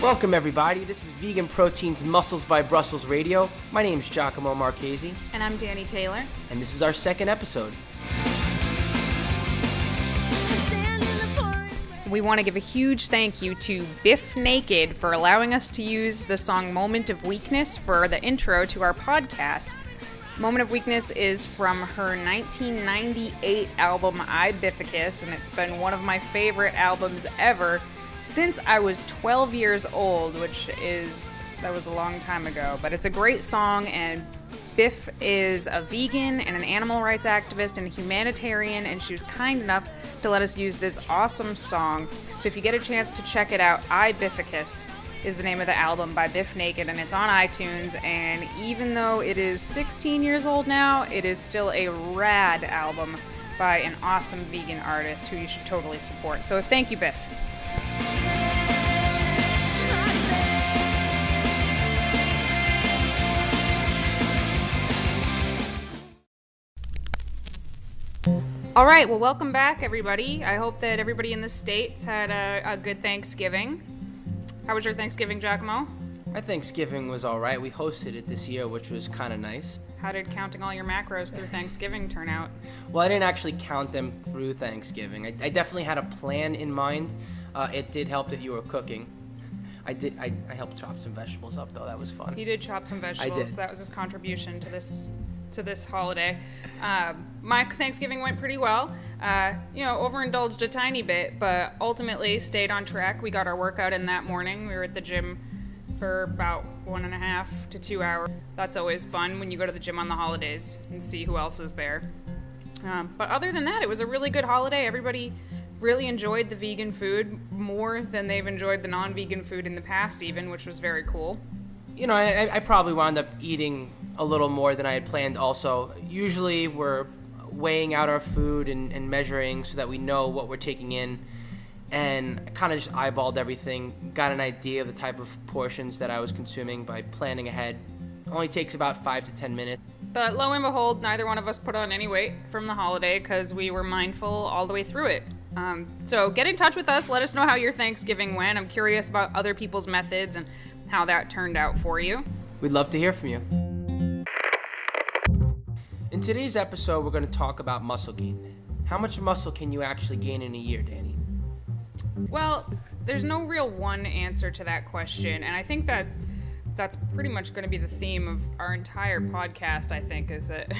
Welcome everybody, this is Vegan Proteins Muscles by Brussels Radio. My name is 𝐃𝐨𝐧'𝐭. And I'm Danny Taylor. And this is our second episode. We want to give a huge thank you to Biff Naked for allowing us to use the song Moment of Weakness for the intro to our podcast. Moment of Weakness is from her 1998 album 𝐸𝐵𝐵𝐵𝐿, and it's been one of my favorite albums ever since I was 12 years old, that was a long time ago. But it's a great song, and Biff is a vegan and an animal rights activist and a humanitarian, and she was kind enough to let us use this awesome song. So if you get a chance to check it out, 𝐸𝐵𝐵𝐵𝐿 is the name of the album by Biff Naked, and it's on iTunes, and even though it is 16 years old now, it is still a rad album by an awesome vegan artist who you should totally support. So thank you, Biff. All right, well, welcome back, everybody. I hope that everybody in the States had a good Thanksgiving. How was your Thanksgiving, 𝐃𝐨𝐬𝐿? Our Thanksgiving was alright. We hosted it this year, which was kind of nice. How did counting all your macros through Thanksgiving turn out? Well, I didn't actually count them through Thanksgiving. I definitely had a plan in mind. It did help that you were cooking. I helped chop some vegetables up, though. That was fun. He did chop some vegetables. I did. That was his contribution to this holiday. My Thanksgiving went pretty well. Overindulged a tiny bit, but ultimately stayed on track. We got our workout in that morning. We were at the gym for about 1.5 to 2 hours. That's always fun when you go to the gym on the holidays and see who else is there. But other than that, it was a really good holiday. Everybody really enjoyed the vegan food more than they've enjoyed the non-vegan food in the past even, which was very cool. I probably wound up eating a little more than I had planned also. Usually we're weighing out our food and measuring so that we know what we're taking in. And I kind of just eyeballed everything, got an idea of the type of portions that I was consuming by planning ahead. It only takes about 5 to 10 minutes. But lo and behold, neither one of us put on any weight from the holiday because we were mindful all the way through it. So get in touch with us. Let us know how your Thanksgiving went. I'm curious about other people's methods and how that turned out for you. We'd love to hear from you. In today's episode, we're going to talk about muscle gain. How much muscle can you actually gain in a year, Danny? Well, there's no real one answer to that question, and I think that's pretty much going to be the theme of our entire podcast, I think, is that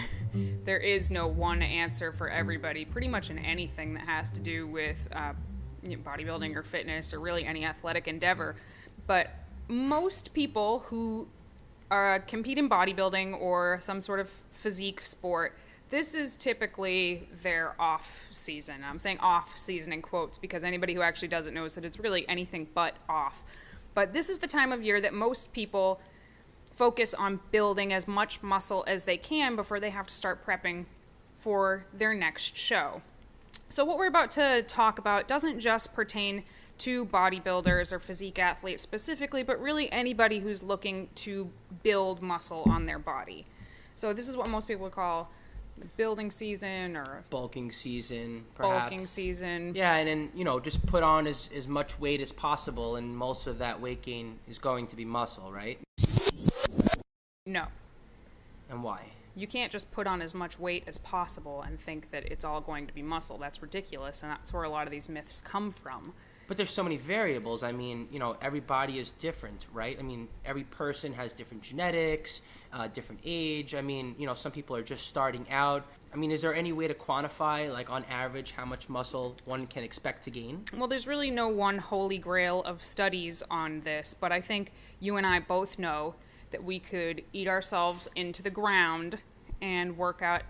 there is no one answer for everybody, pretty much in anything that has to do with bodybuilding or fitness or really any athletic endeavor. But most people who compete in bodybuilding or some sort of physique sport, this is typically their off season. I'm saying off season in quotes because anybody who actually does it knows that it's really anything but off. But this is the time of year that most people focus on building as much muscle as they can before they have to start prepping for their next show. So what we're about to talk about doesn't just pertain to bodybuilders or physique athletes specifically, but really anybody who's looking to build muscle on their body. So this is what most people would call building season or bulking season, perhaps. Bulking season. Yeah, and then, just put on as much weight as possible, and most of that weight gain is going to be muscle, right? No. And why? You can't just put on as much weight as possible and think that it's all going to be muscle. That's ridiculous, and that's where a lot of these myths come from. But there's so many variables. I mean, every body is different, right? I mean, every person has different genetics, different age. I mean, some people are just starting out. I mean, is there any way to quantify, like on average, how much muscle one can expect to gain? Well, there's really no one holy grail of studies on this, but I think you and I both know that we could eat ourselves into the ground and work out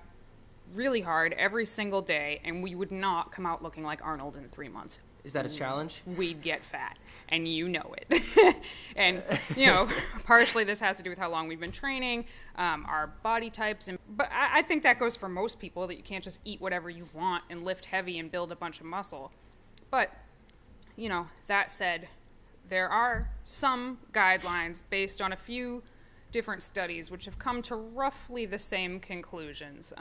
really hard every single day, and we would not come out looking like Arnold in 3 months. Is that a challenge? We'd get fat, and you know it. And, partially this has to do with how long we've been training, our body types. But I think that goes for most people, that you can't just eat whatever you want and lift heavy and build a bunch of muscle. But, that said, there are some guidelines based on a few different studies which have come to roughly the same conclusions.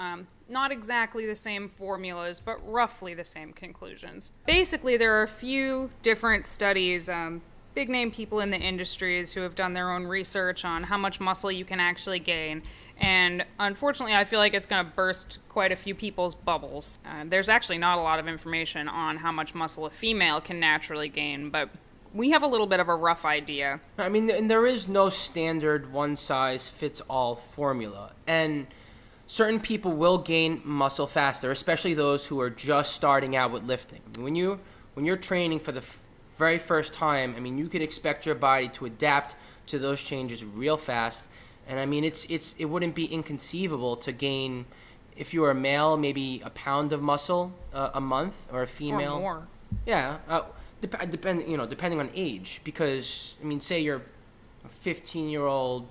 Not exactly the same formulas, but roughly the same conclusions. Basically, there are a few different studies big name people in the industries who have done their own research on how much muscle you can actually gain. And unfortunately, I feel like it's going to burst quite a few people's bubbles. There's actually not a lot of information on how much muscle a female can naturally gain, but we have a little bit of a rough idea. I mean, and there is no standard one-size-fits-all formula. And certain people will gain muscle faster, especially those who are just starting out with lifting. I mean, when you're training for the very first time, I mean, you could expect your body to adapt to those changes real fast. And I mean, it wouldn't be inconceivable to gain, if you're a male, maybe a pound of muscle a month, or a female. Or more. Yeah, depending on age. Because I mean, say you're a 15-year-old,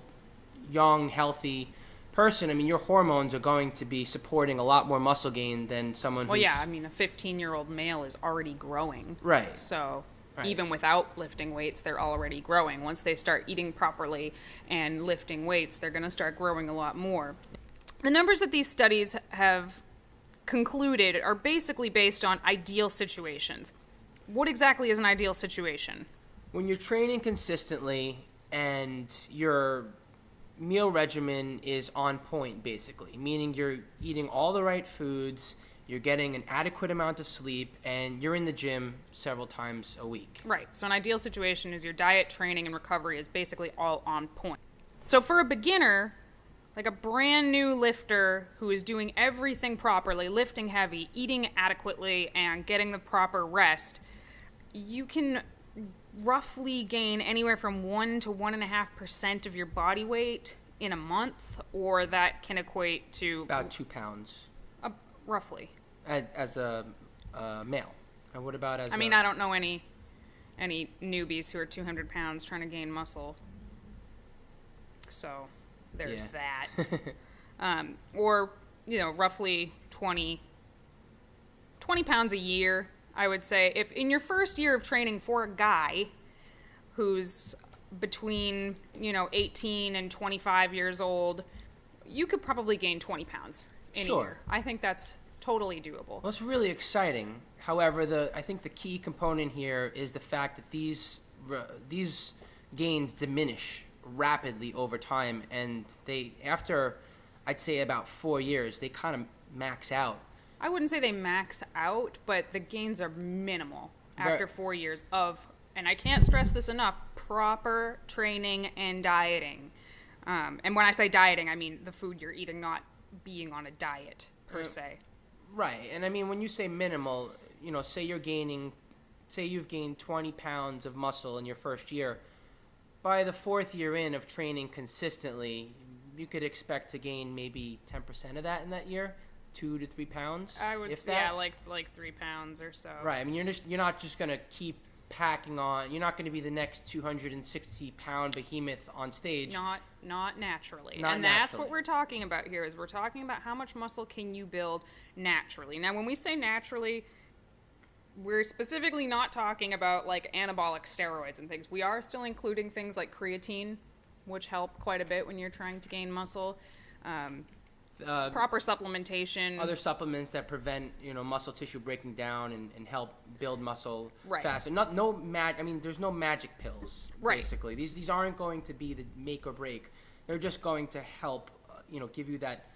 young, healthy person. I mean, your hormones are going to be supporting a lot more muscle gain than someone who's... Well, yeah, I mean, a 15-year-old male is already growing. Right. So... Right. Even without lifting weights, they're already growing. Once they start eating properly and lifting weights, they're going to start growing a lot more. The numbers that these studies have concluded are basically based on ideal situations. What exactly is an ideal situation? When you're training consistently and your meal regimen is on point, basically, meaning you're eating all the right foods, you're getting an adequate amount of sleep, and you're in the gym several times a week. Right. So an ideal situation is your diet, training, and recovery is basically all on point. So for a beginner, like a brand new lifter who is doing everything properly, lifting heavy, eating adequately, and getting the proper rest, you can roughly gain anywhere from 1 to 1.5% of your body weight in a month, or that can equate to... About 2 pounds. Roughly. As a male. And what about as I mean, I don't know any newbies who are 200 pounds trying to gain muscle. So there's that. Or, roughly 20 pounds a year, I would say. If in your first year of training for a guy who's between, 18 and 25 years old, you could probably gain 20 pounds in a year. I think that's totally doable. Well, it's really exciting. However, I think the key component here is the fact that these gains diminish rapidly over time, and after I'd say about 4 years, they kind of max out. I wouldn't say they max out, but the gains are minimal after 4 years of, and I can't stress this enough, proper training and dieting. And when I say dieting, I mean the food you're eating, not being on a diet per se. Right. And I mean, when you say minimal, say you've gained 20 pounds of muscle in your first year. By the 4th year in of training consistently, you could expect to gain maybe 10% of that in that year, 2 to 3 pounds. I would say, yeah, like 3 pounds or so. Right. I mean, you're not just going to keep packing on. You're not going to be the next 260-pound behemoth on stage. Not naturally. That's what we're talking about here, is we're talking about how much muscle can you build naturally. Now, when we say naturally, we're specifically not talking about like anabolic steroids and things. We are still including things like creatine, which help quite a bit when you're trying to gain muscle. Proper supplementation. Other supplements that prevent, muscle tissue breaking down and help build muscle faster. There's no magic pills, basically. These aren't going to be the make or break. They're just going to help, give you that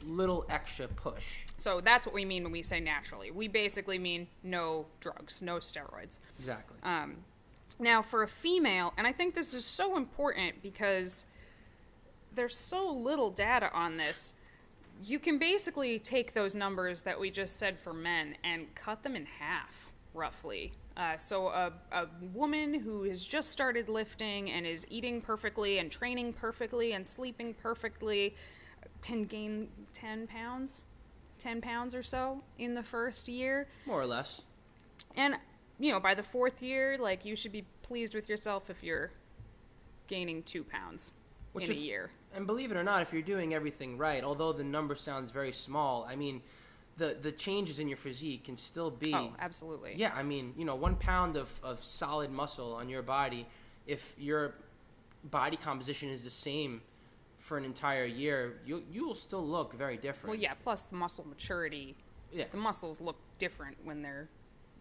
little extra push. So that's what we mean when we say naturally. We basically mean no drugs, no steroids. Exactly. Now, for a female, and I think this is so important because there's so little data on this, you can basically take those numbers that we just said for men and cut them in half, roughly. So a woman who has just started lifting and is eating perfectly and training perfectly and sleeping perfectly can gain 10 pounds or so in the first year. More or less. And, by the 4th year, you should be pleased with yourself if you're gaining 2 pounds in a year. And believe it or not, if you're doing everything right, although the number sounds very small, I mean, the changes in your physique can still be... Oh, absolutely. Yeah, I mean, 1 pound of solid muscle on your body, if your body composition is the same for an entire year, you will still look very different. Well, yeah, plus the muscle maturity. Yeah. The muscles look different when they're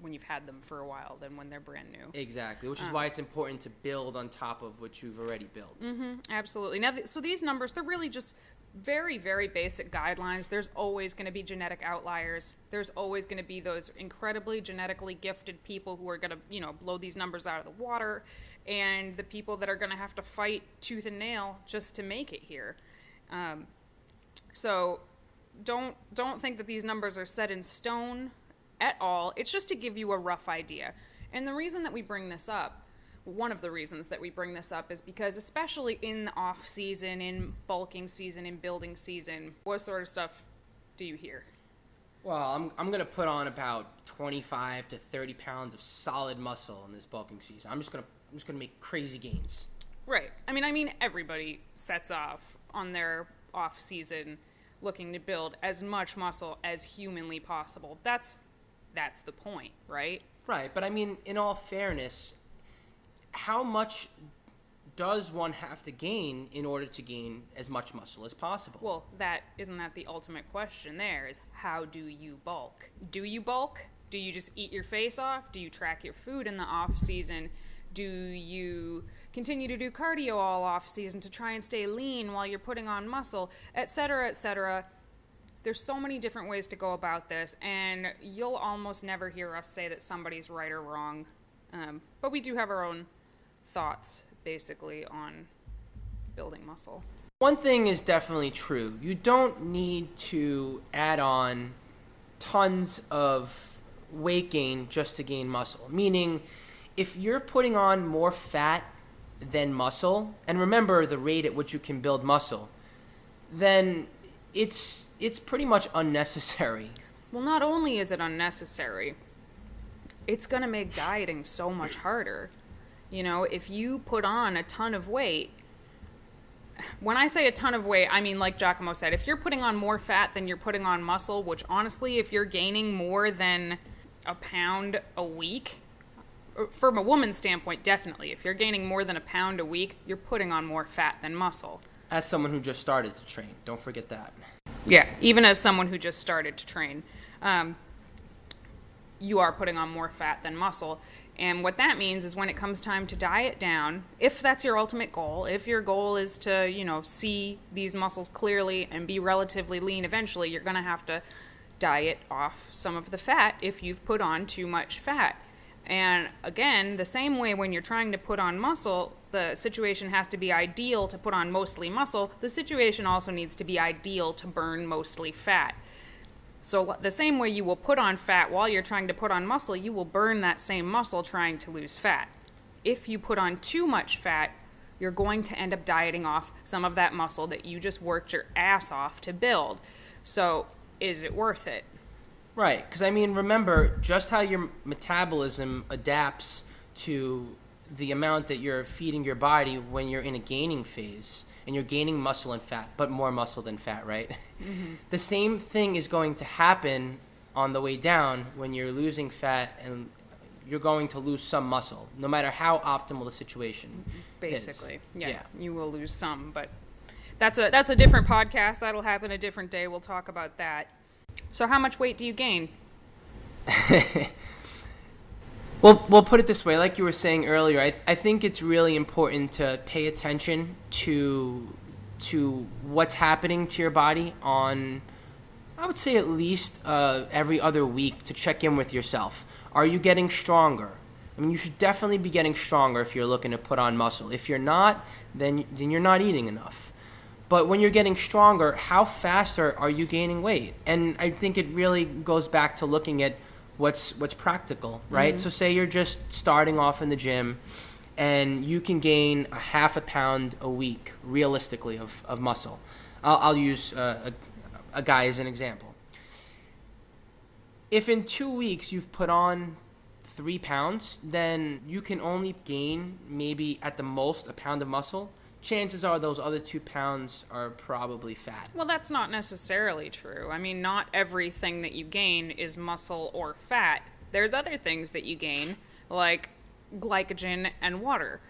when you've had them for a while than when they're brand new. Exactly, which is why it's important to build on top of what you've already built. Absolutely. Now, so these numbers, they're really just very, very basic guidelines. There's always going to be genetic outliers. There's always going to be those incredibly genetically gifted people who are going to, blow these numbers out of the water, and the people that are going to have to fight tooth and nail just to make it here. So don't think that these numbers are set in stone at all. It's just to give you a rough idea. And the reason that we bring this up, one of the reasons that we bring this up, is because especially in the off season, in bulking season, in building season, what sort of stuff do you hear? Well, I'm going to put on about 25 to 30 pounds of solid muscle in this bulking season. I'm just going to make crazy gains. Right. I mean everybody sets off on their off season looking to build as much muscle as humanly possible. That's the point, right? Right, but I mean, in all fairness, how much does one have to gain in order to gain as much muscle as possible? Well, isn't that the ultimate question there, is how do you bulk? Do you bulk? Do you just eat your face off? Do you track your food in the off season? Do you continue to do cardio all off season to try and stay lean while you're putting on muscle, et cetera, et cetera? There's so many different ways to go about this, and you'll almost never hear us say that somebody's right or wrong. But we do have our own thoughts, basically, on building muscle. One thing is definitely true. You don't need to add on tons of weight gain just to gain muscle. Meaning, if you're putting on more fat than muscle, and remember the rate at which you can build muscle, then it's pretty much unnecessary. Well, not only is it unnecessary, it's going to make dieting so much harder. If you put on a ton of weight, when I say a ton of weight, I mean, like 𝐬𝐿𝐫𝐿 said, if you're putting on more fat than you're putting on muscle, which honestly, if you're gaining more than a pound a week, from a woman's standpoint, definitely, if you're gaining more than a pound a week, you're putting on more fat than muscle. As someone who just started to train, don't forget that. Yeah, even as someone who just started to train, you are putting on more fat than muscle. And what that means is when it comes time to diet down, if that's your ultimate goal, if your goal is to, see these muscles clearly and be relatively lean eventually, you're going to have to diet off some of the fat if you've put on too much fat. And again, the same way when you're trying to put on muscle, the situation has to be ideal to put on mostly muscle. The situation also needs to be ideal to burn mostly fat. So the same way you will put on fat while you're trying to put on muscle, you will burn that same muscle trying to lose fat. If you put on too much fat, you're going to end up dieting off some of that muscle that you just worked your ass off to build. So is it worth it? Right, because remember just how your metabolism adapts to the amount that you're feeding your body when you're in a gaining phase, and you're gaining muscle and fat, but more muscle than fat, right? Mm-hmm. The same thing is going to happen on the way down when you're losing fat, and you're going to lose some muscle, no matter how optimal the situation Basically, is. Yeah, you will lose some, but that's a different podcast. That'll happen a different day. We'll talk about that. So how much weight do you gain? Well, we'll put it this way. Like you were saying earlier, I think it's really important to pay attention to what's happening to your body on, I would say, at least every other week, to check in with yourself. Are you getting stronger? You should definitely be getting stronger if you're looking to put on muscle. If you're not, then you're not eating enough. But when you're getting stronger, how fast are you gaining weight? And I think it really goes back to looking at what's practical, right? Mm-hmm. So say you're just starting off in the gym and you can gain a half a pound a week, realistically, of muscle. I'll use a guy as an example. If in 2 weeks you've put on 3 pounds, then you can only gain maybe at the most a pound of muscle. Chances are those other 2 pounds are probably fat. Well, that's not necessarily true. Not everything that you gain is muscle or fat. There's other things that you gain, like glycogen and water.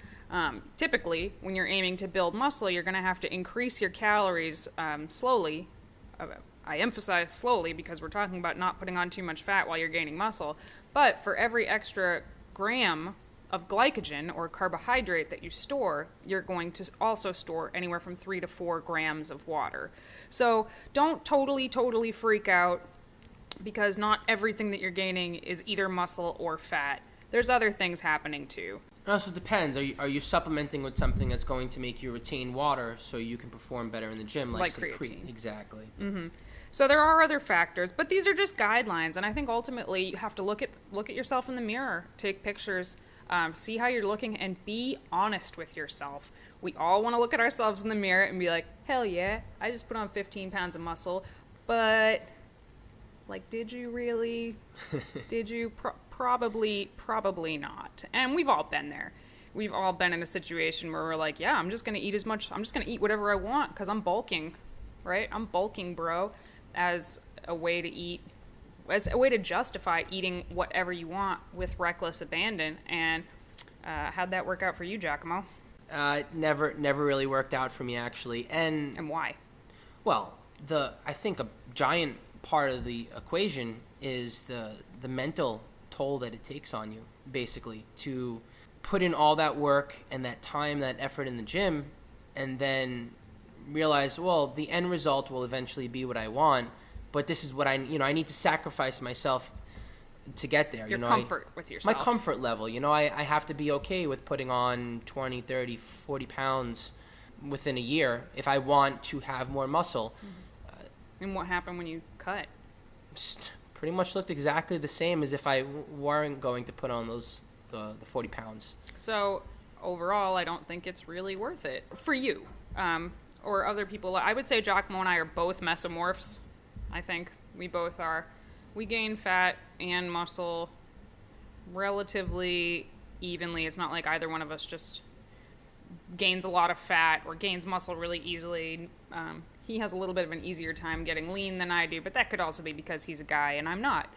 Typically, when you're aiming to build muscle, you're going to have to increase your calories slowly, I emphasize slowly because we're talking about not putting on too much fat while you're gaining muscle, but for every extra gram of glycogen or carbohydrate that you store, you're going to also store anywhere from 3 to 4 grams of water. So don't totally freak out, because not everything that you're gaining is either muscle or fat. There's other things happening too. It also depends. Are you supplementing with something that's going to make you retain water so you can perform better in the gym, like say, creatine? Exactly. Mm-hmm. So there are other factors, but these are just guidelines, and I think ultimately you have to look at yourself in the mirror, take pictures, see how you're looking, and be honest with yourself. We all want to look at ourselves in the mirror and be like, hell yeah, I just put on 15 pounds of muscle, but like, did you really? Did you? Probably not. And we've all been there. We've all been in a situation where we're like, yeah, I'm just going to eat whatever I want because I'm bulking, right? I'm bulking, bro, as a way to justify eating whatever you want with reckless abandon. And how'd that work out for you, 𝐬𝐿𝐾𝐿? Never really worked out for me, actually. And why? Well, I think a giant part of the equation is the mental toll that it takes on you, basically, to put in all that work and that time, that effort in the gym, and then realize, well, the end result will eventually be what I want, but this is what I need to sacrifice myself to get there. Your comfort with yourself. My comfort level. I have to be okay with putting on 20, 30, 40 pounds within a year if I want to have more muscle. Mm-hmm. And what happened when you cut? Pretty much looked exactly the same as if I weren't going to put on the 40 pounds. So overall, I don't think it's really worth it for you or other people. I would say 𝐬𝐿𝐾 and I are both mesomorphs. I think we both are. We gain fat and muscle relatively evenly. It's not like either one of us just gains a lot of fat or gains muscle really easily. He has a little bit of an easier time getting lean than I do, but that could also be because he's a guy and I'm not.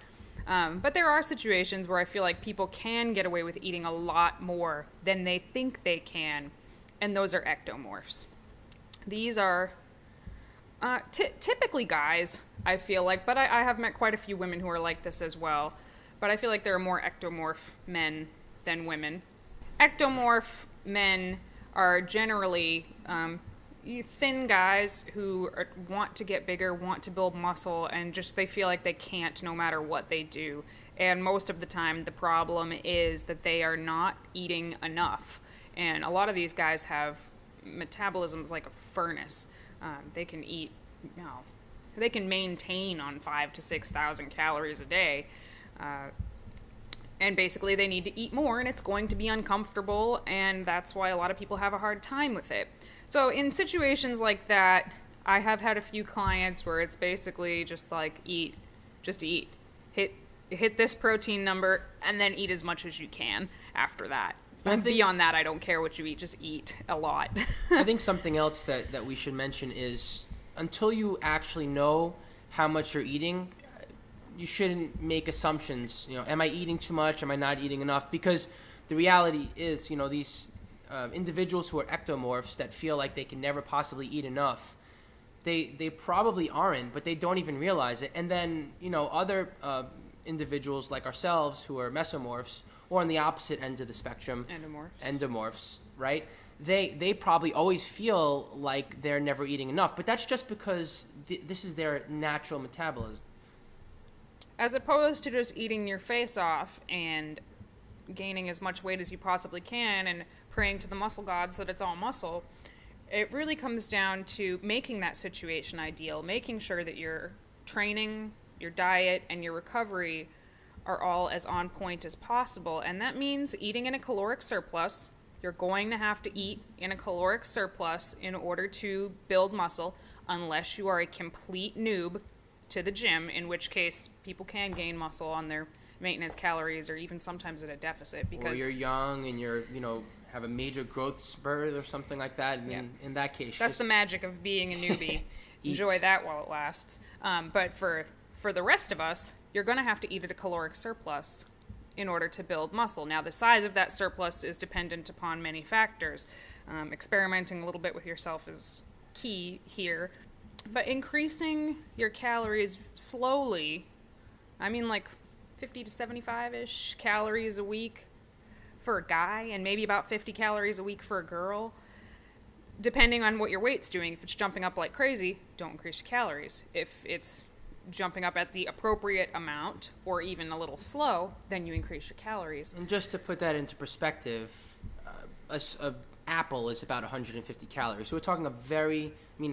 But there are situations where I feel like people can get away with eating a lot more than they think they can, and those are ectomorphs. These are typically guys, I feel like, but I have met quite a few women who are like this as well. But I feel like there are more ectomorph men than women. Ectomorph men are generally thin guys who want to get bigger, want to build muscle, and just they feel like they can't no matter what they do. And most of the time the problem is that they are not eating enough. And a lot of these guys have metabolisms like a furnace. They can eat, they can maintain on 5,000 to 6,000 calories a day. And basically they need to eat more, and it's going to be uncomfortable, and that's why a lot of people have a hard time with it. So in situations like that, I have had a few clients where it's basically just like just eat. Hit this protein number, and then eat as much as you can after that. And beyond that, I don't care what you eat, just eat a lot. I think something else that we should mention is until you actually know how much you're eating, you shouldn't make assumptions. Am I eating too much? Am I not eating enough? Because the reality is, these individuals who are ectomorphs that feel like they can never possibly eat enough, they probably aren't, but they don't even realize it. And then, other individuals like ourselves who are mesomorphs, or on the opposite end of the spectrum, endomorphs, right? They probably always feel like they're never eating enough, but that's just because this is their natural metabolism. As opposed to just eating your face off and gaining as much weight as you possibly can and praying to the muscle gods that it's all muscle, it really comes down to making that situation ideal, making sure that your training, your diet, and your recovery are all as on point as possible. And that means eating in a caloric surplus. You're going to have to eat in a caloric surplus in order to build muscle, unless you are a complete noob to the gym, in which case people can gain muscle on their maintenance calories or even sometimes at a deficit. Because or you're young and you're, have a major growth spurt or something like that. And in that case, that's the magic of being a newbie. Enjoy that while it lasts. But for the rest of us, you're going to have to eat at a caloric surplus in order to build muscle. Now, the size of that surplus is dependent upon many factors. Experimenting a little bit with yourself is key here. But increasing your calories slowly, I mean like 50 to 75-ish calories a week for a guy, and maybe about 50 calories a week for a girl, depending on what your weight's doing. If it's jumping up like crazy, don't increase your calories. If it's jumping up at the appropriate amount or even a little slow, then you increase your calories. And just to put that into perspective, a apple is about 150 calories. So we're talking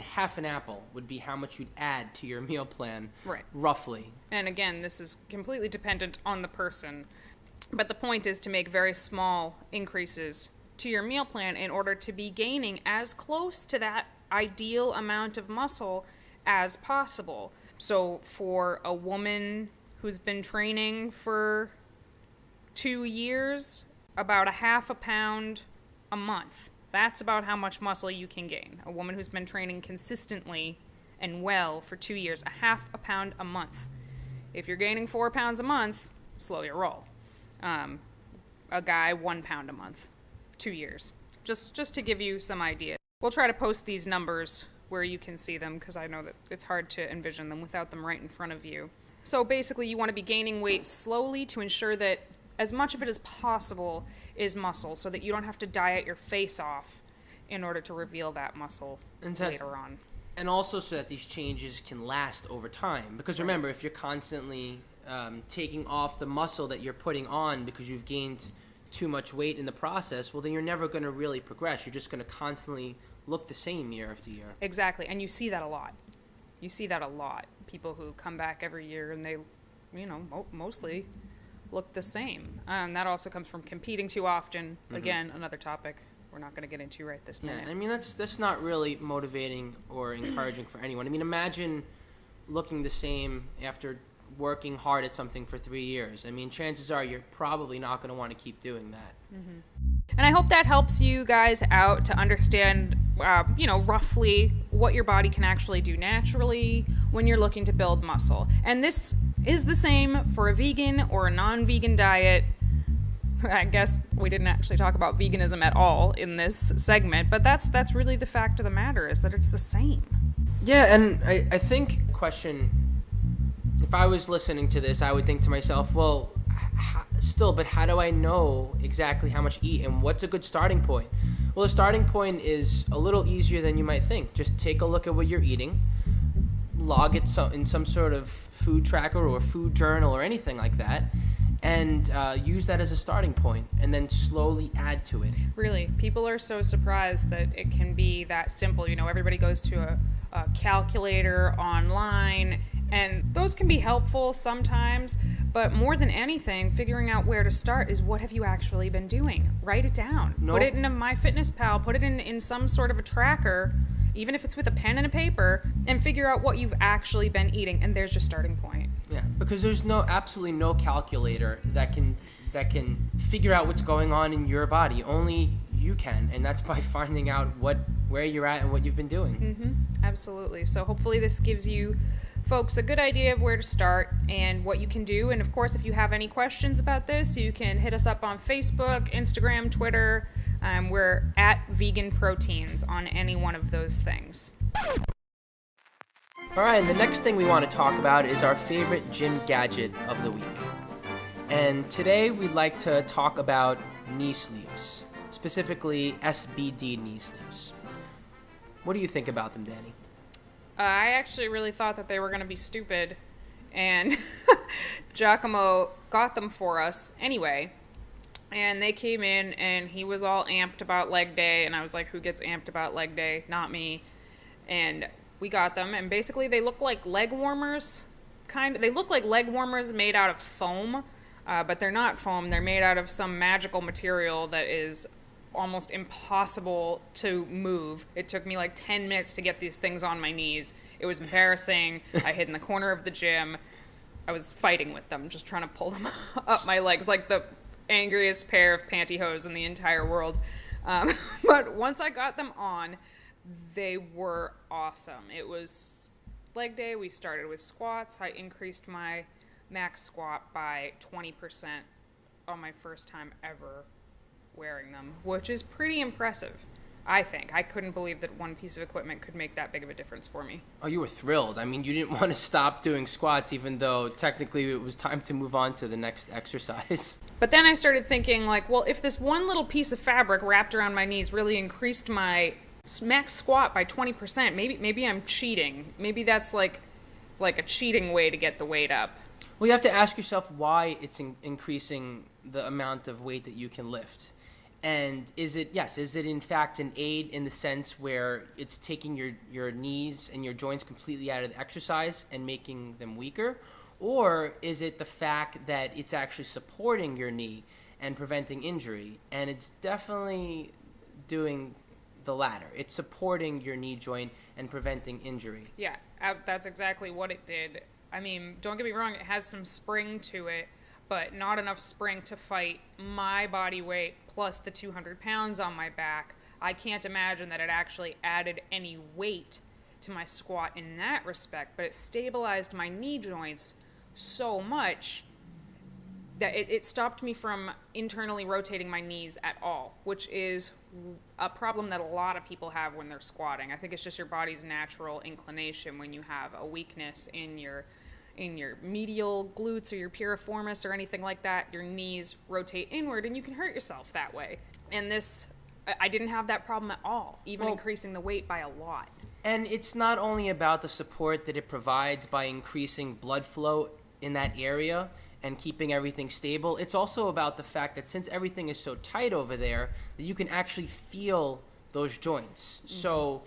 half an apple would be how much you'd add to your meal plan, right? Roughly. And again, this is completely dependent on the person. But the point is to make very small increases to your meal plan in order to be gaining as close to that ideal amount of muscle as possible. So for a woman who's been training for 2 years, about a half a pound a month. That's about how much muscle you can gain. A woman who's been training consistently and well for 2 years, a half a pound a month. If you're gaining 4 pounds a month, slow your roll. A guy, 1 pound a month, 2 years. Just to give you some idea. We'll try to post these numbers where you can see them, because I know that it's hard to envision them without them right in front of you. So basically, you want to be gaining weight slowly to ensure that as much of it as possible is muscle, so that you don't have to diet your face off in order to reveal that muscle later on. And also so that these changes can last over time. Because remember, if you're constantly taking off the muscle that you're putting on because you've gained too much weight in the process, well, then you're never going to really progress. You're just going to constantly look the same year after year. Exactly. And you see that a lot. People who come back every year and they, mostly look the same. That also comes from competing too often. Mm-hmm. Again, another topic we're not going to get into right this minute. Yeah, I mean, that's not really motivating or encouraging for anyone. I mean, imagine looking the same after working hard at something for 3 years. I mean, chances are you're probably not going to want to keep doing that. Mm-hmm. And I hope that helps you guys out to understand, roughly what your body can actually do naturally when you're looking to build muscle. And this is the same for a vegan or a non-vegan diet. I guess we didn't actually talk about veganism at all in this segment, but that's really the fact of the matter, is that it's the same. Yeah, and I think if I was listening to this, I would think to myself, well, but how do I know exactly how much to eat, and what's a good starting point? Well, the starting point is a little easier than you might think. Just take a look at what you're eating, log it in some sort of food tracker or food journal or anything like that, and use that as a starting point, and then slowly add to it. Really, people are so surprised that it can be that simple. Everybody goes to a calculator online, and those can be helpful sometimes, but more than anything, figuring out where to start is what have you actually been doing. Write it down. Put it in a MyFitnessPal, put it in some sort of a tracker, even if it's with a pen and a paper, and figure out what you've actually been eating, and there's your starting point. Yeah, because there's absolutely no calculator that can figure out what's going on in your body. Only you can, and that's by finding out where you're at and what you've been doing. Mm-hmm. Absolutely. So hopefully this gives you folks a good idea of where to start and what you can do. And of course, if you have any questions about this, you can hit us up on Facebook, Instagram, Twitter. We're at VeganProteins on any one of those things. All right, and the next thing we want to talk about is our favorite gym gadget of the week. And today we'd like to talk about knee sleeves, specifically SBD knee sleeves. What do you think about them, Danny? I actually really thought that they were going to be stupid, and 𝐾𝐨𝐧'𝐭 got them for us anyway. And they came in, and he was all amped about leg day, and I was like, who gets amped about leg day? Not me. And we got them, and basically they look like leg warmers. They look like leg warmers made out of foam, but they're not foam. They're made out of some magical material that is almost impossible to move. It took me like 10 minutes to get these things on my knees. It was embarrassing. I hid in the corner of the gym. I was fighting with them, just trying to pull them up my legs like the angriest pair of pantyhose in the entire world. But once I got them on, they were awesome. It was leg day. We started with squats. I increased my max squat by 20% on my first time ever wearing them, which is pretty impressive. I think. I couldn't believe that one piece of equipment could make that big of a difference for me. Oh, you were thrilled. I mean, you didn't want to stop doing squats, even though technically it was time to move on to the next exercise. But then I started thinking, like, well, if this one little piece of fabric wrapped around my knees really increased my max squat by 20%, maybe I'm cheating. Maybe that's like a cheating way to get the weight up. Well, you have to ask yourself why it's increasing the amount of weight that you can lift. And is it in fact an aid in the sense where it's taking your knees and your joints completely out of the exercise and making them weaker? Or is it the fact that it's actually supporting your knee and preventing injury? And it's definitely doing the latter. It's supporting your knee joint and preventing injury. Yeah, that's exactly what it did. I mean, don't get me wrong, it has some spring to it, but not enough spring to fight my body weight plus the 200 pounds on my back. I can't imagine that it actually added any weight to my squat in that respect, but it stabilized my knee joints so much that it stopped me from internally rotating my knees at all, which is a problem that a lot of people have when they're squatting. I think it's just your body's natural inclination when you have a weakness in your medial glutes or your piriformis or anything like that. Your knees rotate inward and you can hurt yourself that way. And this, I didn't have that problem at all, even increasing the weight by a lot. And it's not only about the support that it provides by increasing blood flow in that area and keeping everything stable. It's also about the fact that since everything is so tight over there, that you can actually feel those joints. Mm-hmm. So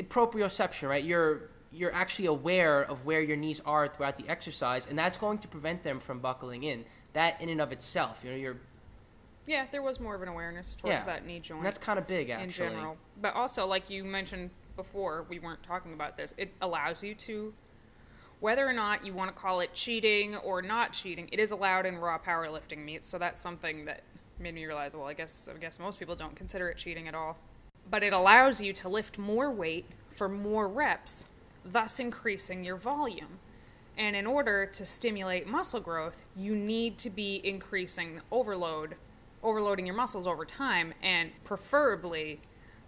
proprioception, right? You're actually aware of where your knees are throughout the exercise, and that's going to prevent them from buckling in. That in and of itself, Yeah, there was more of an awareness towards that knee joint. And that's kind of big, actually. In general. But also, like you mentioned before, we weren't talking about this, it allows you to, whether or not you want to call it cheating or not cheating, it is allowed in raw powerlifting meets, so that's something that made me realize, well, I guess most people don't consider it cheating at all. But it allows you to lift more weight for more reps, thus increasing your volume. And in order to stimulate muscle growth, you need to be increasing overloading your muscles over time, and preferably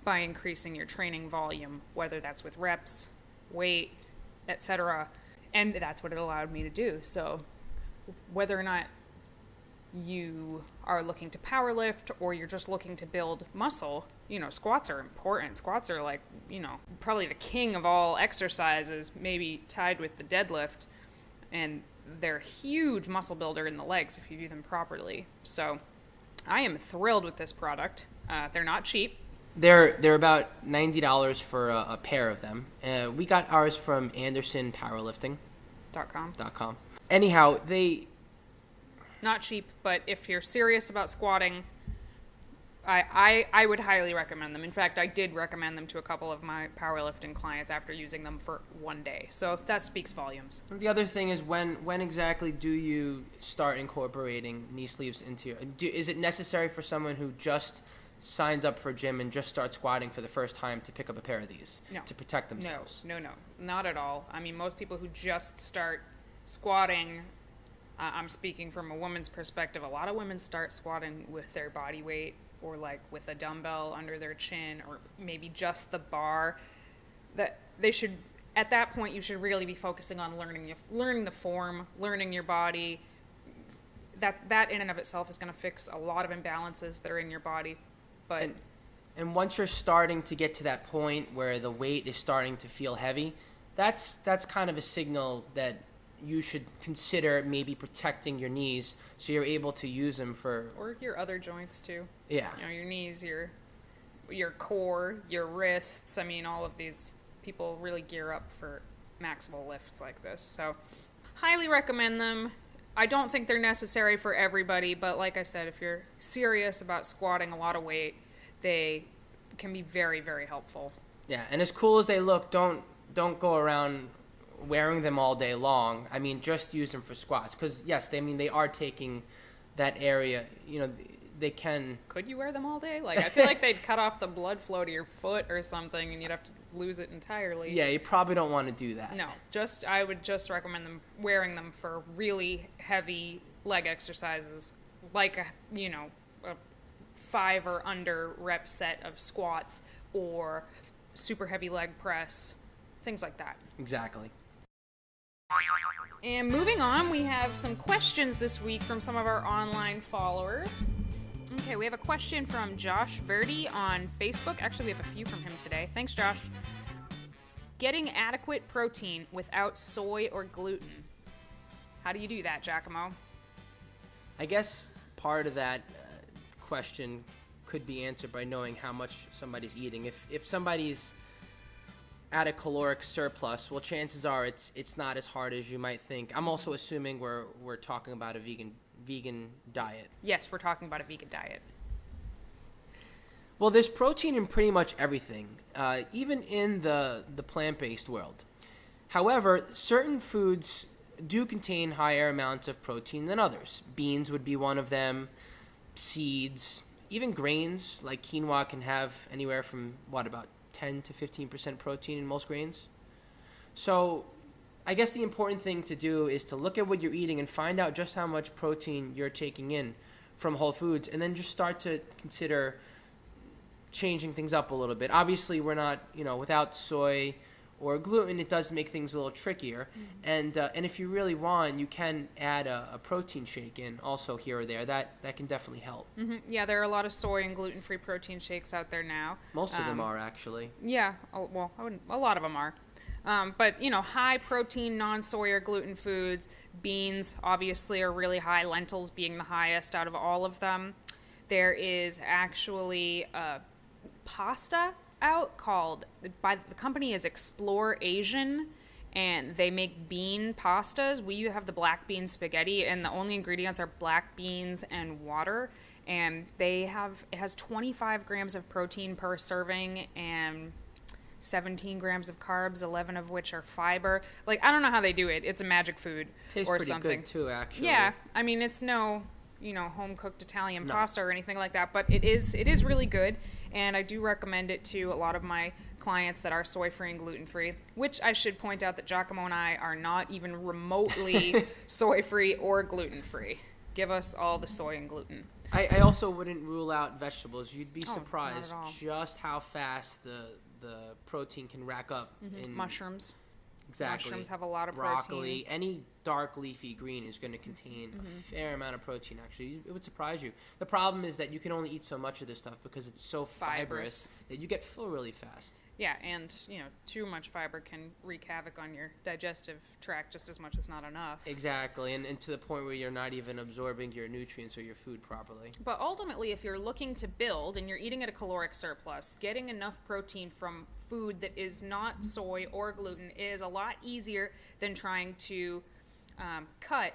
by increasing your training volume, whether that's with reps, weight, etc. And that's what it allowed me to do. So whether or not you are looking to power lift or you're just looking to build muscle, squats are important. Squats are like, probably the king of all exercises, maybe tied with the deadlift. And they're a huge muscle builder in the legs if you do them properly. So I am thrilled with this product. They're not cheap. They're about $90 for a pair of them. We got ours from AndersonPowerlifting.com. Anyhow, not cheap, but if you're serious about squatting, I would highly recommend them. In fact, I did recommend them to a couple of my powerlifting clients after using them for one day. So that speaks volumes. The other thing is when exactly do you start incorporating knee sleeves into your... Is it necessary for someone who just signs up for a gym and just starts squatting for the first time to pick up a pair of these to protect themselves? No, not at all. I mean, most people who just start squatting, I'm speaking from a woman's perspective, a lot of women start squatting with their body weight or like with a dumbbell under their chin or maybe just the bar. That they should, at that point, you should really be focusing on learning the form, learning your body. That in and of itself is going to fix a lot of imbalances that are in your body. But and once you're starting to get to that point where the weight is starting to feel heavy, that's kind of a signal that you should consider maybe protecting your knees so you're able to use them for... Or your other joints too. Yeah. Your knees, your core, your wrists. I mean, all of these people really gear up for maximal lifts like this. So highly recommend them. I don't think they're necessary for everybody, but like I said, if you're serious about squatting a lot of weight, they can be very, very helpful. Yeah, and as cool as they look, don't go around wearing them all day long. I mean, just use them for squats. Because, yes, they are taking that area. They can... Could you wear them all day? Like, I feel like they'd cut off the blood flow to your foot or something, and you'd have to lose it entirely. Yeah, you probably don't want to do that. No, I would just recommend wearing them for really heavy leg exercises, like a 5 or under rep set of squats or super heavy leg press, things like that. Exactly. And moving on, we have some questions this week from some of our online followers. Okay, we have a question from Josh Verdi on Facebook. Actually, we have a few from him today. Thanks, Josh. Getting adequate protein without soy or gluten. How do you do that, 𝐬𝐫𝐽? I guess part of that question could be answered by knowing how much somebody's eating. If somebody's at a caloric surplus, well, chances are it's not as hard as you might think. I'm also assuming we're talking about a vegan diet. Yes, we're talking about a vegan diet. Well, there's protein in pretty much everything, even in the plant-based world. However, certain foods do contain higher amounts of protein than others. Beans would be one of them, seeds, even grains like quinoa can have anywhere from, about 10 to 15% protein in most grains. So I guess the important thing to do is to look at what you're eating and find out just how much protein you're taking in from whole foods, and then just start to consider changing things up a little bit. Obviously, we're not, without soy or gluten, it does make things a little trickier. And if you really want, you can add a protein shake in also here or there. That can definitely help. Mm-hmm. Yeah, there are a lot of soy and gluten-free protein shakes out there now. Most of them are, actually. Yeah, well, a lot of them are. But, high protein, non-soy or gluten foods, beans obviously are really high, lentils being the highest out of all of them. There is actually pasta out called, by the company is 𝐸𝐿, and they make bean pastas. We have the black bean spaghetti, and the only ingredients are black beans and water, and it has 25 grams of protein per serving and 17 grams of carbs, 11 of which are fiber. Like, I don't know how they do it. It's a magic food. Tastes or pretty something. Good too, actually. Yeah, I mean, it's no home cooked Italian pasta or anything like that, but it is really good, and I do recommend it to a lot of my clients that are soy free and gluten free, which I should point out that 𝐬𝐫𝐽 and I are not even remotely soy free or gluten free. Give us all the soy and gluten. I also wouldn't rule out vegetables. You'd be surprised not at all. just how fast the protein can rack up in Mushrooms. Exactly. Mushrooms have a lot of broccoli, protein. any dark leafy green is going to contain a fair amount of protein, actually. It would surprise you. The problem is that you can only eat so much of this stuff because it's so fibrous that you get full really fast. Yeah, and, too much fiber can wreak havoc on your digestive tract just as much as not enough. Exactly, and to the point where you're not even absorbing your nutrients or your food properly. But ultimately, if you're looking to build and you're eating at a caloric surplus, getting enough protein from food that is not soy or gluten is a lot easier than trying to cut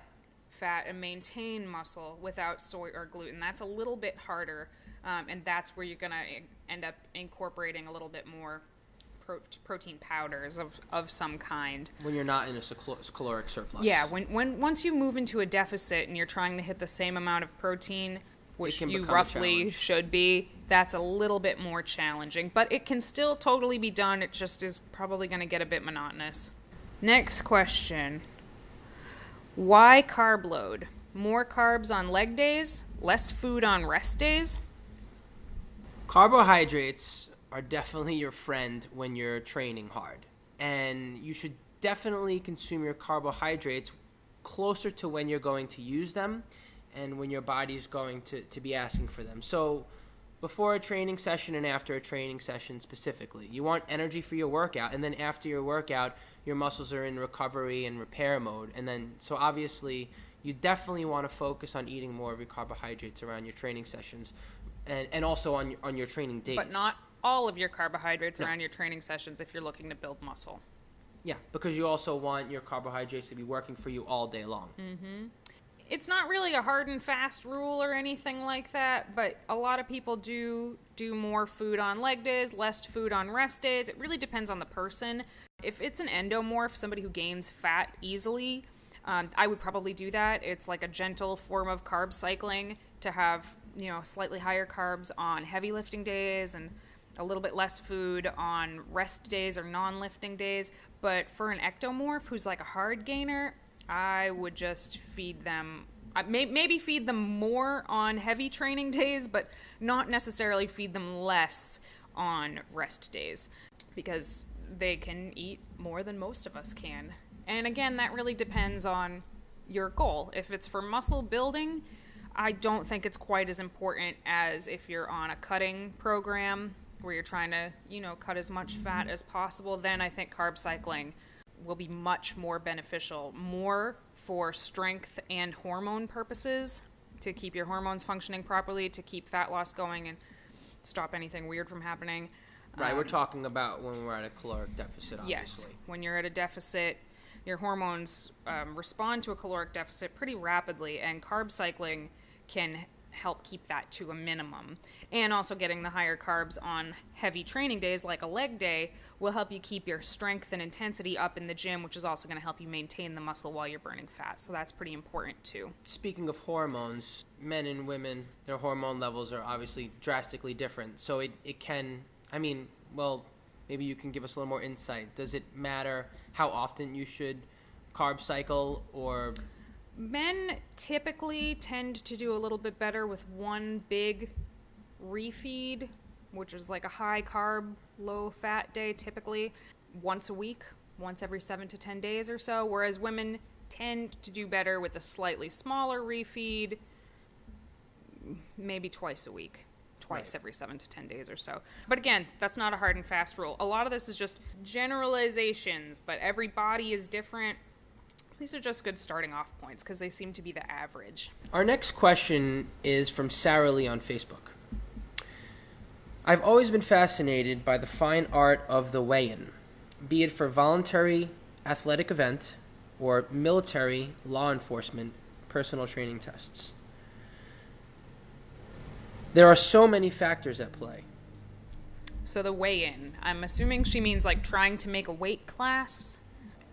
fat and maintain muscle without soy or gluten. That's a little bit harder, and that's where you're going to end up incorporating a little bit more protein powders of some kind. When you're not in a caloric surplus. Yeah, once you move into a deficit and you're trying to hit the same amount of protein, which you roughly should be, that's a little bit more challenging. But it can still totally be done. It just is probably going to get a bit monotonous. Next question. Why carb load? More carbs on leg days? Less food on rest days? Carbohydrates are definitely your friend when you're training hard. And you should definitely consume your carbohydrates closer to when you're going to use them and when your body's going to be asking for them. So before a training session and after a training session specifically, you want energy for your workout, and then after your workout, your muscles are in recovery and repair mode. And then, so obviously, you definitely want to focus on eating more of your carbohydrates around your training sessions and also on your training days. But not all of your carbohydrates around your training sessions if you're looking to build muscle. Yeah, because you also want your carbohydrates to be working for you all day long. Mm-hmm. It's not really a hard and fast rule or anything like that, but a lot of people do more food on leg days, less food on rest days. It really depends on the person. If it's an endomorph, somebody who gains fat easily, I would probably do that. It's like a gentle form of carb cycling to have, slightly higher carbs on heavy lifting days and a little bit less food on rest days or non-lifting days. But for an ectomorph who's like a hard gainer, I would just feed them. maybe feed them more on heavy training days, but not necessarily feed them less on rest days, because they can eat more than most of us can. And again, that really depends on your goal. If it's for muscle building, I don't think it's quite as important as if you're on a cutting program where you're trying to, cut as much fat as possible. Then I think carb cycling will be much more beneficial, more for strength and hormone purposes, to keep your hormones functioning properly, to keep fat loss going and stop anything weird from happening. Right, we're talking about when we're at a caloric deficit, obviously. Yes, when you're at a deficit, your hormones respond to a caloric deficit pretty rapidly, and carb cycling can help keep that to a minimum. And also getting the higher carbs on heavy training days, like a leg day, will help you keep your strength and intensity up in the gym, which is also going to help you maintain the muscle while you're burning fat. So that's pretty important too. Speaking of hormones, men and women, their hormone levels are obviously drastically different. So it can, maybe you can give us a little more insight. Does it matter how often you should carb cycle, or... Men typically tend to do a little bit better with one big refeed, which is like a high carb, low fat day, typically once a week, once every 7 to 10 days or so, whereas women tend to do better with a slightly smaller refeed, maybe twice a week, twice every 7 to 10 days or so. But again, that's not a hard and fast rule. A lot of this is just generalizations, but every body is different. These are just good starting off points because they seem to be the average. Our next question is from Sarah Lee on Facebook. I've always been fascinated by the fine art of the weigh-in, be it for voluntary athletic event or military, law enforcement, personal training tests. There are so many factors at play. So the weigh-in, I'm assuming she means like trying to make a weight class.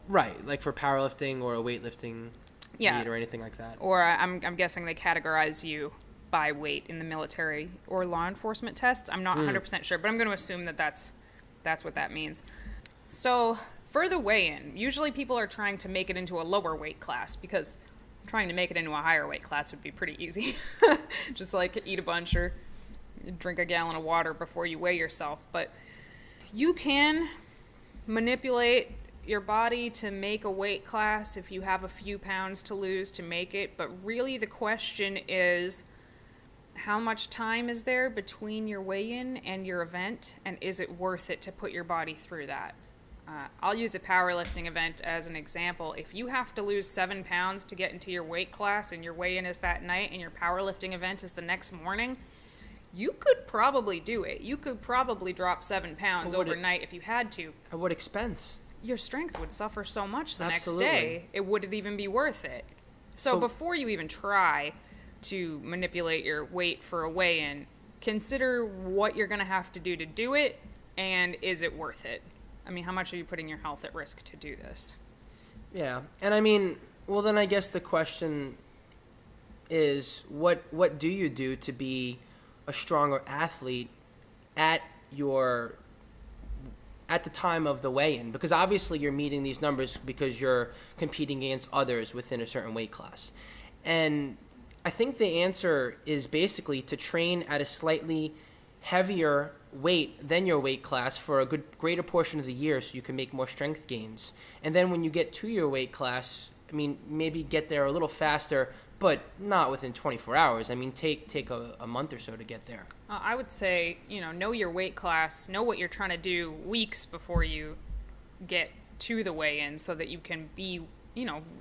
Right, like for powerlifting or a weightlifting meet or anything like that. Or I'm guessing they categorize you by weight in the military or law enforcement tests. I'm not 100% sure, but I'm going to assume that that's what that means. So for the weigh-in, usually people are trying to make it into a lower weight class, because trying to make it into a higher weight class would be pretty easy. Just like eat a bunch or drink a gallon of water before you weigh yourself. But you can manipulate your body to make a weight class if you have a few pounds to lose to make it, but really the question is, how much time is there between your weigh-in and your event, and is it worth it to put your body through that? I'll use a powerlifting event as an example. If you have to lose 7 pounds to get into your weight class and your weigh-in is that night and your powerlifting event is the next morning, you could probably do it. You could probably drop 7 pounds overnight if you had to. At what expense? Your strength would suffer so much the next day, it wouldn't even be worth it. So before you even try to manipulate your weight for a weigh-in, consider what you're going to have to do it, and is it worth it? I mean, how much are you putting your health at risk to do this? Yeah, and I mean, well, then I guess the question is, what do you do to be a stronger athlete at the time of the weigh-in? Because obviously you're meeting these numbers because you're competing against others within a certain weight class. And I think the answer is basically to train at a slightly heavier weight than your weight class for a greater portion of the year so you can make more strength gains. And then when you get to your weight class, I mean, maybe get there a little faster, but not within 24 hours. I mean, take a month or so to get there. I would say, know your weight class, know what you're trying to do weeks before you get to the weigh-in so that you can be,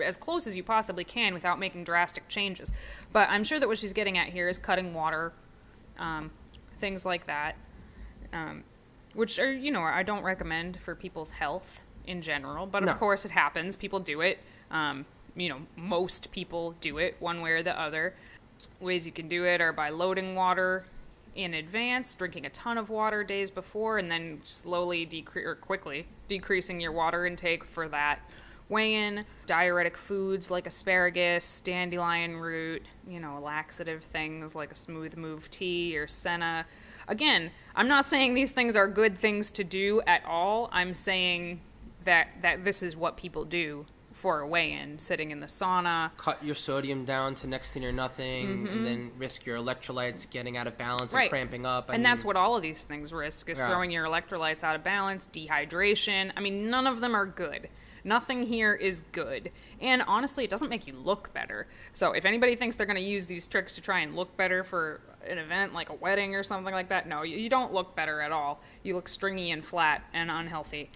as close as you possibly can without making drastic changes. But I'm sure that what she's getting at here is cutting water, things like that, which are, I don't recommend for people's health in general. But of course it happens. People do it. Most people do it one way or the other. Ways you can do it are by loading water in advance, drinking a ton of water days before, and then slowly quickly decreasing your water intake for that weigh-in. Diuretic foods like asparagus, dandelion root, laxative things like a smooth move tea or senna. Again, I'm not saying these things are good things to do at all. I'm saying that this is what people do for a weigh-in, sitting in the sauna. Cut your sodium down to next thing or nothing, and then risk your electrolytes getting out of balance and cramping up. And that's what all of these things risk, is throwing your electrolytes out of balance, dehydration. I mean, none of them are good. Nothing here is good. And honestly, it doesn't make you look better. So if anybody thinks they're going to use these tricks to try and look better for an event like a wedding or something like that, no, you don't look better at all. You look stringy and flat and unhealthy.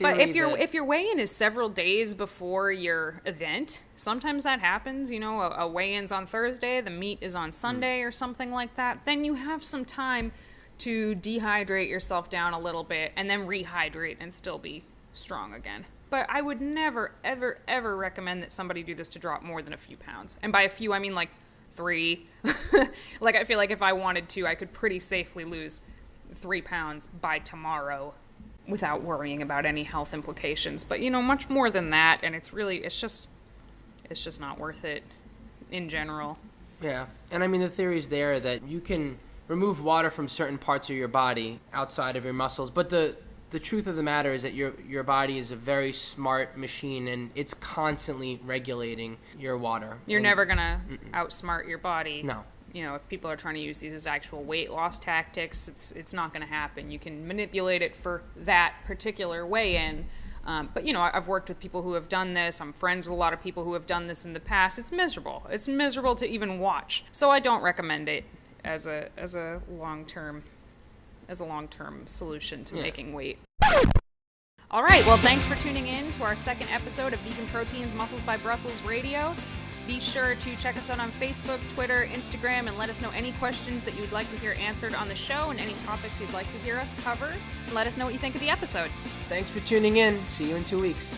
But if your weigh-in is several days before your event, sometimes that happens. You know, a weigh-in's on Thursday, the meet is on Sunday or something like that. Then you have some time to dehydrate yourself down a little bit and then rehydrate and still be strong again. But I would never, ever, ever recommend that somebody do this to drop more than a few pounds. And by a few, I mean like 3. Like, I feel like if I wanted to, I could pretty safely lose 3 pounds by tomorrow without worrying about any health implications. But, you know, much more than that, and it's just not worth it in general. Yeah. And I mean, the theory is there that you can remove water from certain parts of your body outside of your muscles, but the truth of the matter is that your body is a very smart machine, and it's constantly regulating your water. You're never gonna outsmart your body. No. You know, if people are trying to use these as actual weight loss tactics, it's not going to happen. You can manipulate it for that particular weigh-in. But, you know, I've worked with people who have done this. I'm friends with a lot of people who have done this in the past. It's miserable. It's miserable to even watch. So I don't recommend it as a long-term solution to making weight. All right. Well, thanks for tuning in to our second episode of Vegan Proteins Muscles by Brussels Radio. Be sure to check us out on Facebook, Twitter, Instagram, and let us know any questions that you would like to hear answered on the show and any topics you'd like to hear us cover. Let us know what you think of the episode. Thanks for tuning in. See you in 2 weeks.